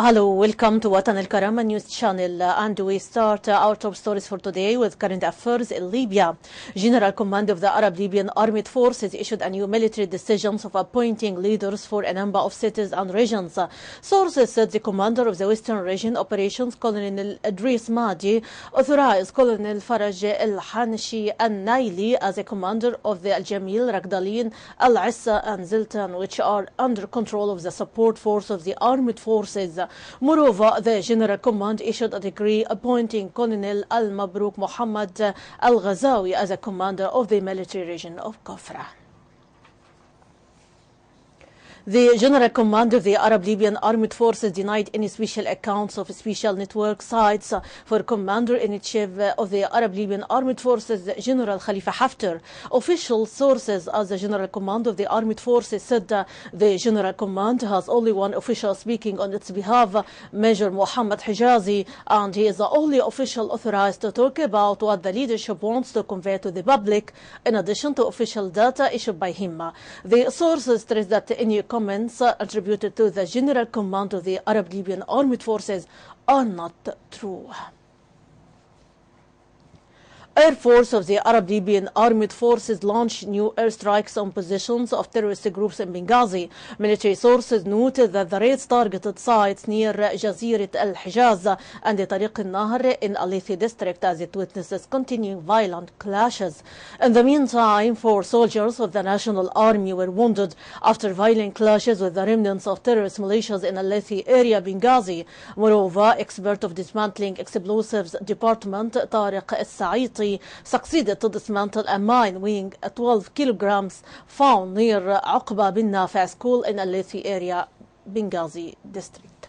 Hello, welcome to الكرامة news channel, and we start our top stories for today with current affairs in Libya. General Command of the Arab Libyan Armed Forces issued a new military decisions of appointing leaders for a number of cities and regions. Sources said the commander of the Western Region Operations, Colonel Idris Mahdi, authorized Colonel Faraj al-Hanshi al-Naili as a commander of the Al-Jamil, Ragdalin, Al-Issa and Ziltan, which are under control of the support force of the armed forces. Moreover, the General Command issued a decree appointing Colonel Al-Mabrouk Muhammad Al-Ghazawi as a commander of the military region of Kafra. The General Command of the Arab Libyan Armed Forces denied any special accounts of special network sites for Commander-in-Chief of the Arab Libyan Armed Forces, General Khalifa Haftar. Official sources at the General Command of the Armed Forces said the General Command has only one official speaking on its behalf, Major Mohammed Hijazi, and he is the only official authorized to talk about what the leadership wants to convey to the public, in addition to official data issued by him. The sources stress that any comments attributed to the General Command of the Arab Libyan Armed Forces are not true. Air Force of the Arab Libyan Armed Forces launched new airstrikes on positions of terrorist groups in Benghazi. Military sources noted that the raids targeted sites near Jazirat al-Hijaz and the Tariq al-Nahr in Alethi district as it witnesses continuing violent clashes. In the meantime, 4 soldiers of the National Army were wounded after violent clashes with the remnants of terrorist militias in Alethi area, Benghazi. Moreover, expert of dismantling explosives department Tariq al-Sa'iti succeeded to dismantle a mine weighing 12 kilograms found near Uqba bin Nafi school in Alethi area, Benghazi district.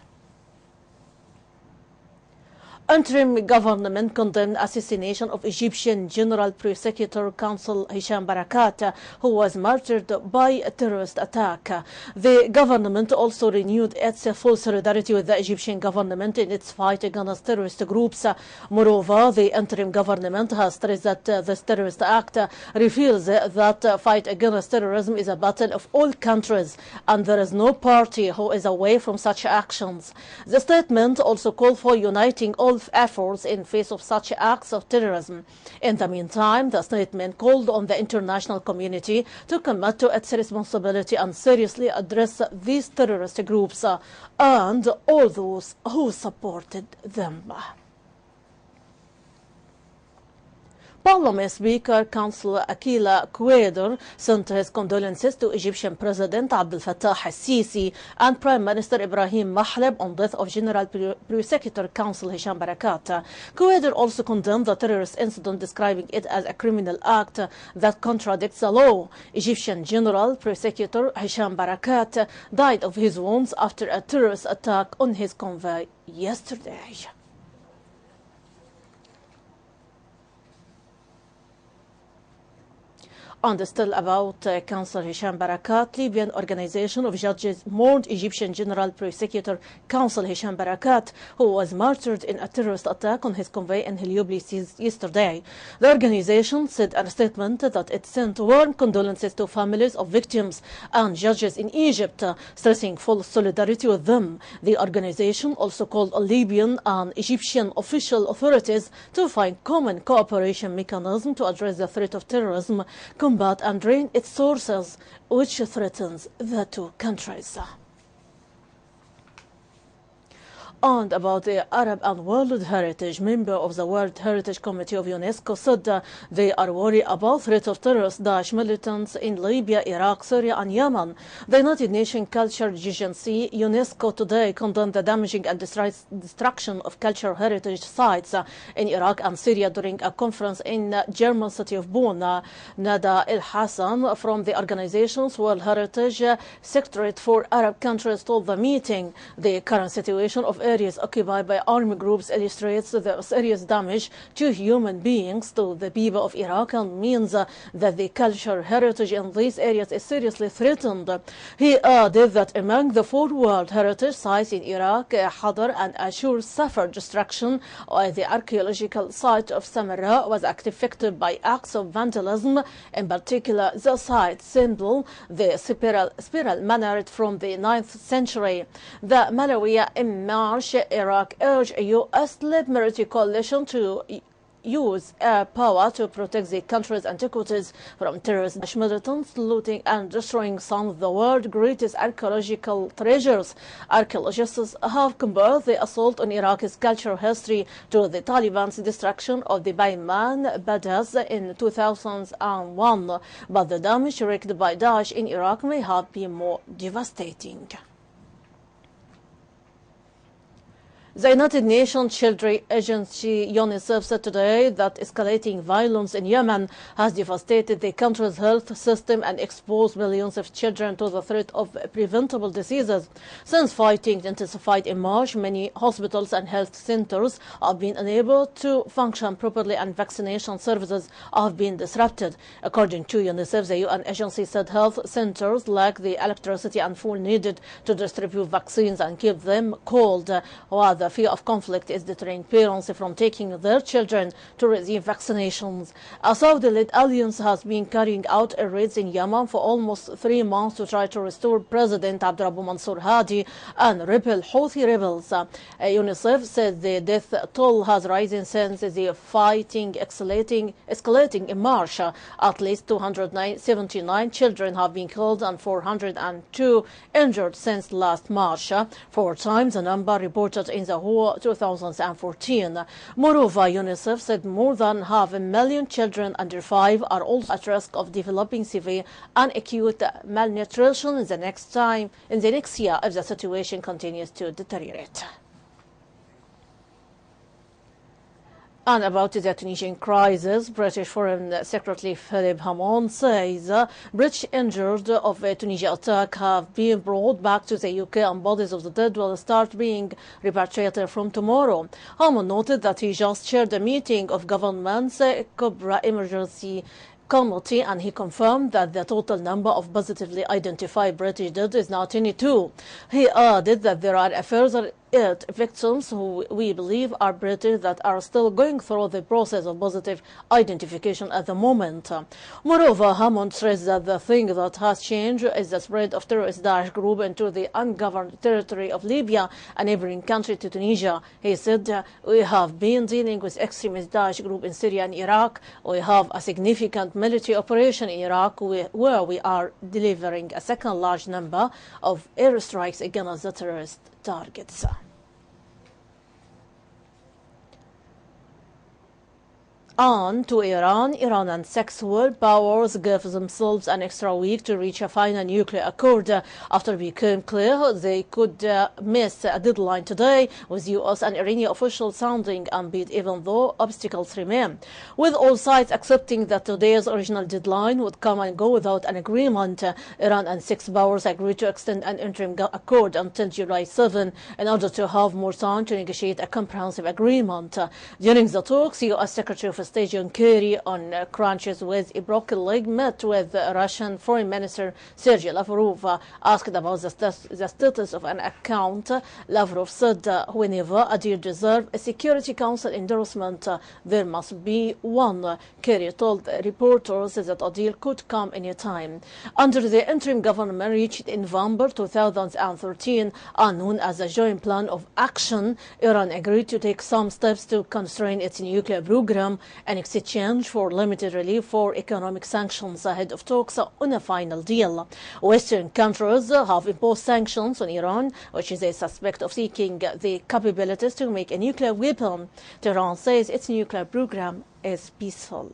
Interim government condemned assassination of Egyptian General Prosecutor Council Hisham Barakat, who was martyred by a terrorist attack. The government also renewed its full solidarity with the Egyptian government in its fight against terrorist groups. Moreover, the interim government has stressed that this terrorist act reveals that fight against terrorism is a battle of all countries, and there is no party who is away from such actions. The statement also called for uniting all efforts in face of such acts of terrorism. In the meantime, the statement called on the international community to commit to its responsibility and seriously address these terrorist groups and all those who supported them. Parliament Speaker Council Akila Quader sent his condolences to Egyptian President Abdel Fattah al-Sisi and Prime Minister Ibrahim Mahleb on death of General Prosecutor Council Hisham Barakat. Quader also condemned the terrorist incident, describing it as a criminal act that contradicts the law. Egyptian General Prosecutor Hisham Barakat died of his wounds after a terrorist attack on his convoy yesterday. And still about Council Hisham Barakat, Libyan Organization of Judges mourned Egyptian General Prosecutor Council Hisham Barakat, who was martyred in a terrorist attack on his convoy in Heliopolis yesterday. The organization said in a statement that it sent warm condolences to families of victims and judges in Egypt, stressing full solidarity with them. The organization also called on Libyan and Egyptian official authorities to find common cooperation mechanism to address the threat of terrorism, combat and drain its sources, which threatens the two countries. And about the Arab and World Heritage, member of the World Heritage Committee of UNESCO said they are worried about threat of terrorist Daesh militants in Libya, Iraq, Syria and Yemen. The United Nations Culture Agency, UNESCO, today condemned the damaging and destruction of cultural heritage sites in Iraq and Syria during a conference in German city of Bonn. Nada El Hassan from the organization's World Heritage Secretariat for Arab countries told the meeting the current situation of areas occupied by army groups illustrates the serious damage to human beings, to the people of Iraq, and means that the cultural heritage in these areas is seriously threatened. He added that among the 4 World Heritage Sites in Iraq, Hadar and Ashur suffered destruction, while the archaeological site of Samarra was affected by acts of vandalism, in particular the site symbol, the spiral minaret from the 9th century. The Malawiya in March, Iraq urged a U.S.-led military coalition to use air power to protect the country's antiquities from terrorist militants looting and destroying some of the world's greatest archaeological treasures. Archaeologists have compared the assault on Iraq's cultural history to the Taliban's destruction of the Bayman Badas in 2001, but the damage wreaked by Daesh in Iraq may have been more devastating. The United Nations Children's Agency UNICEF said today that escalating violence in Yemen has devastated the country's health system and exposed millions of children to the threat of preventable diseases. Since fighting intensified in March, many hospitals and health centers have been unable to function properly and vaccination services have been disrupted. According to UNICEF, the UN agency said health centers lack the electricity and food needed to distribute vaccines and keep them cold, while the fear of conflict is deterring parents from taking their children to receive vaccinations. A Saudi-led alliance has been carrying out raids in Yemen for almost 3 months to try to restore President Abdurrahman Mansour Hadi and repel Houthi rebels. UNICEF said the death toll has risen since the fighting escalating in March. At least 279 children have been killed and 402 injured since last March, 4 times the number reported in the whole 2014. Moreover, UNICEF said more than 500,000 children under 5 are also at risk of developing severe and acute malnutrition in the next year if the situation continues to deteriorate. And about the Tunisian crisis, British Foreign Secretary Philip Hammond says British injured of a Tunisia attack have been brought back to the UK and bodies of the dead will start being repatriated from tomorrow. Hammond noted that he just chaired a meeting of government's Cobra Emergency Committee, and he confirmed that the total number of positively identified British dead is now 22. He added that there are a further 8 victims who we believe are British that are still going through the process of positive identification at the moment. Moreover, Hammond stressed that the thing that has changed is the spread of terrorist Daesh group into the ungoverned territory of Libya, a neighboring country to Tunisia. He said, we have been dealing with extremist Daesh group in Syria and Iraq. We have a significant military operation in Iraq where we are delivering a second large number of airstrikes against the terrorist targets. On to Iran. Iran and 6 world powers gave themselves an extra week to reach a final nuclear accord after it became clear they could miss a deadline today, with U.S. and Iranian officials sounding upbeat even though obstacles remain. With all sides accepting that today's original deadline would come and go without an agreement, Iran and 6 powers agreed to extend an interim accord until July 7 in order to have more time to negotiate a comprehensive agreement. During the talks, U.S. Secretary of State John Kerry, on crunches with a broken leg, met with Russian Foreign Minister Sergei Lavrov, asked about the status of an account. Lavrov said whenever a deal deserves a Security Council endorsement, there must be one. Kerry told reporters that a deal could come any time. Under the interim government reached in November 2013 and known as the Joint Plan of Action, Iran agreed to take some steps to constrain its nuclear program in exchange for limited relief for economic sanctions ahead of talks on a final deal. Western countries have imposed sanctions on Iran, which is a suspect of seeking the capabilities to make a nuclear weapon. Tehran says its nuclear program is peaceful.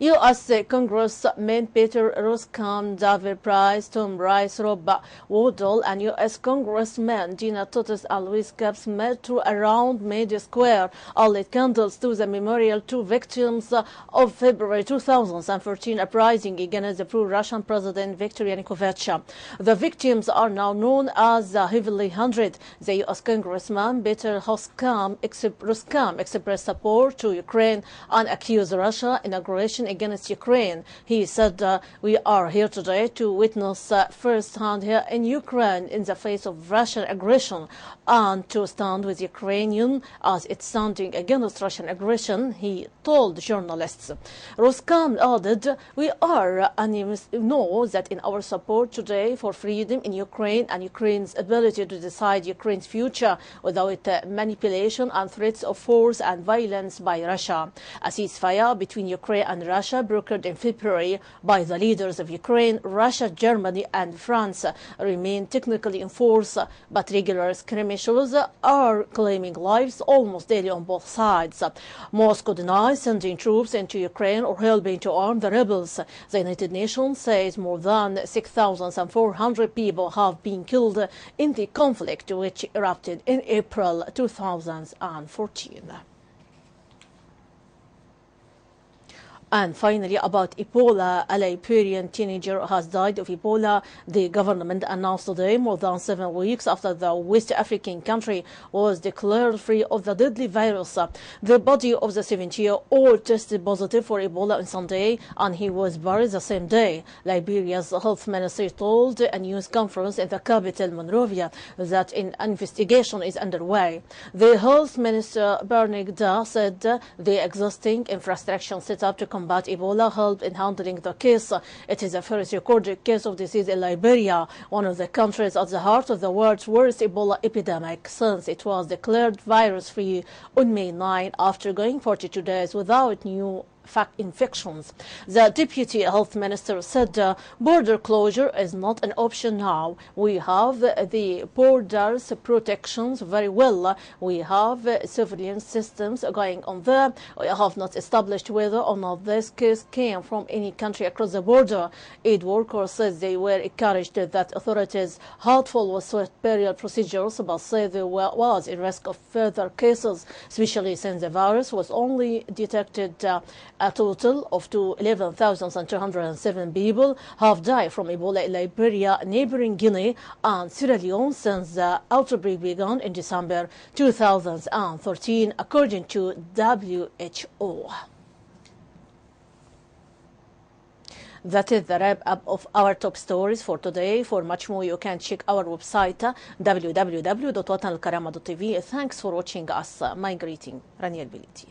U.S. Congressman Peter Roskam, David Price, Tom Rice, Rob Woodall, and U.S. Congressman Gina Totis and Luis Capps met around Media Square and lit candles to the memorial to victims of February 2014 uprising against the pro-Russian President Viktor Yanukovych. The victims are now known as the Heavenly 100. The U.S. Congressman Peter Roskam expressed support to Ukraine and accused Russia inauguration against Ukraine. He said, "We are here today to witness firsthand here in Ukraine in the face of Russian aggression and to stand with Ukrainian as it's standing against Russian aggression," he told journalists. Roskam added, "We are unanimous know that in our support today for freedom in Ukraine and Ukraine's ability to decide Ukraine's future without manipulation and threats of force and violence by Russia." A ceasefire between Ukraine and Russia brokered in February by the leaders of Ukraine, Russia, Germany and France remain technically in force, but regular skirmishes are claiming lives almost daily on both sides. Moscow denies sending troops into Ukraine or helping to arm the rebels. The United Nations says more than 6,400 people have been killed in the conflict, which erupted in April 2014. And finally, about Ebola, a Liberian teenager has died of Ebola. The government announced today, more than 7 weeks after the West African country was declared free of the deadly virus. The body of the 70-year-old tested positive for Ebola on Sunday, and he was buried the same day. Liberia's health ministry told a news conference in the capital, Monrovia, that an investigation is underway. The health minister, Bernard Da, said the existing infrastructure set up to combat Ebola helped in handling the case. It is the first recorded case of disease in Liberia, one of the countries at the heart of the world's worst Ebola epidemic, since it was declared virus-free on May 9 after going 42 days without new infections. The deputy health minister said border closure is not an option now. We have the borders protections very well. We have surveillance systems going on there. We have not established whether or not this case came from any country across the border. Aid workers said they were encouraged that authorities had followed superior procedures, but said there was a risk of further cases, especially since the virus was only detected. A total of 11,207 people have died from Ebola in Liberia, neighboring Guinea and Sierra Leone since the outbreak began in December 2013, according to WHO. That is the wrap-up of our top stories for today. For much more, you can check our website www.watanalkarama.tv. Thanks for watching us. My greeting, Rانيا البليدي.